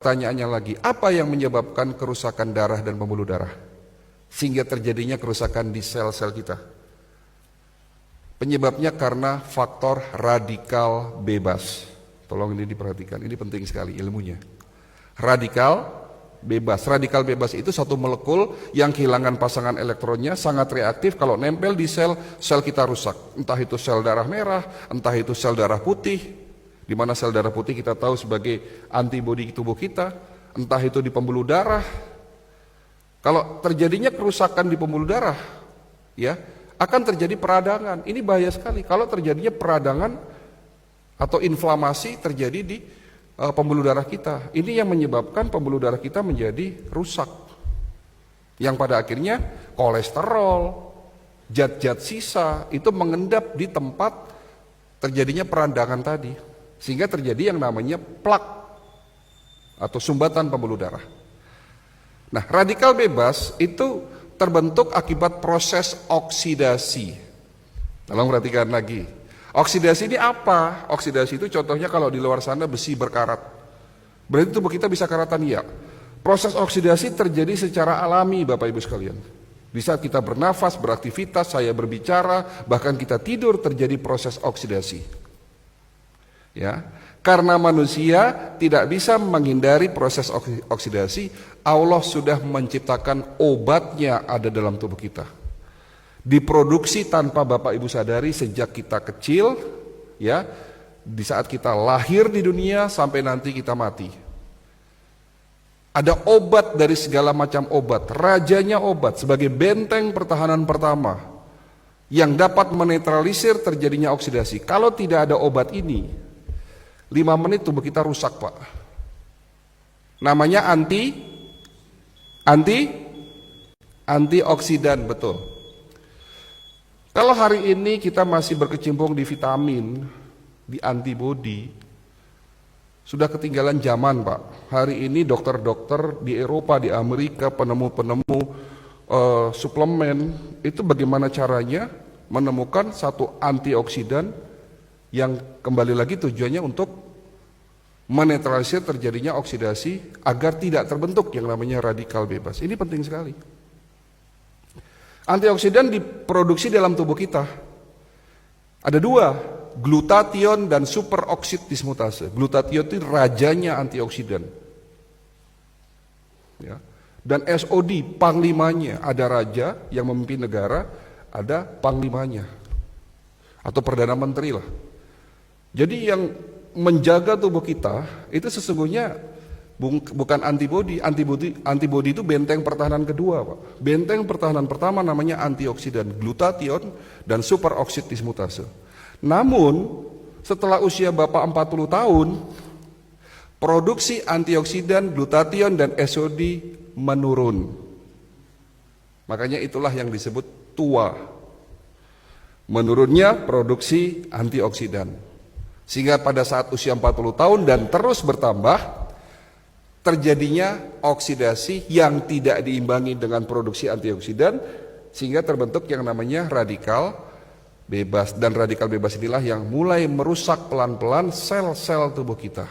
Pertanyaannya lagi, apa yang menyebabkan kerusakan darah dan pembuluh darah? Sehingga terjadinya kerusakan di sel-sel kita. Penyebabnya karena faktor radikal bebas. Tolong ini diperhatikan, ini penting sekali ilmunya. Radikal bebas. Radikal bebas itu satu molekul yang kehilangan pasangan elektronnya, sangat reaktif, kalau nempel di sel, sel kita rusak. Entah itu sel darah merah, entah itu sel darah putih, di mana sel darah putih kita tahu sebagai antibodi tubuh kita, entah itu di pembuluh darah. Kalau terjadinya kerusakan di pembuluh darah, ya, akan terjadi peradangan. Ini bahaya sekali. Kalau terjadinya peradangan atau inflamasi terjadi di pembuluh darah kita. Ini yang menyebabkan pembuluh darah kita menjadi rusak. Yang pada akhirnya kolesterol, zat-zat sisa itu mengendap di tempat terjadinya peradangan tadi. Sehingga terjadi yang namanya plak atau sumbatan pembuluh darah. Nah, radikal bebas itu terbentuk akibat proses oksidasi. Tolong perhatikan lagi. Oksidasi ini apa? Oksidasi itu contohnya kalau di luar sana besi berkarat. Berarti tubuh kita bisa karatan, ya. Proses oksidasi terjadi secara alami, Bapak Ibu sekalian. Di saat kita bernafas, beraktivitas, saya berbicara, bahkan kita tidur terjadi proses oksidasi. Ya, karena manusia tidak bisa menghindari proses oksidasi, Allah sudah menciptakan obatnya ada dalam tubuh kita. Diproduksi tanpa Bapak Ibu sadari sejak kita kecil, ya, di saat kita lahir di dunia sampai nanti kita mati. Ada obat dari segala macam obat, rajanya obat sebagai benteng pertahanan pertama yang dapat menetralisir terjadinya oksidasi. Kalau tidak ada obat ini, 5 menit tubuh kita rusak, Pak. Namanya antioksidan, betul. Kalau hari ini kita masih berkecimpung di vitamin, di antibodi, sudah ketinggalan zaman, Pak. Hari ini dokter-dokter di Eropa, di Amerika, penemu-penemu suplemen, itu bagaimana caranya menemukan satu antioksidan yang kembali lagi tujuannya untuk menetralisir terjadinya oksidasi agar tidak terbentuk yang namanya radikal bebas. Ini penting sekali. Antioksidan diproduksi dalam tubuh kita. Ada 2, glutathione dan superoksid dismutase. Glutathione itu rajanya antioksidan. Ya. Dan SOD, panglimanya. Ada raja yang memimpin negara, ada panglimanya. Atau perdana menteri lah. Jadi yang menjaga tubuh kita itu sesungguhnya bukan antibodi. Antibodi itu benteng pertahanan kedua, Pak. Benteng pertahanan pertama namanya antioksidan, glutathione dan superoksid dismutase. Namun setelah usia Bapak 40 tahun, produksi antioksidan, glutathione dan SOD menurun. Makanya itulah yang disebut tua. Menurunnya produksi antioksidan. Sehingga pada saat usia 40 tahun dan terus bertambah, terjadinya oksidasi yang tidak diimbangi dengan produksi antioksidan, sehingga terbentuk yang namanya radikal bebas. Dan radikal bebas inilah yang mulai merusak pelan-pelan sel-sel tubuh kita.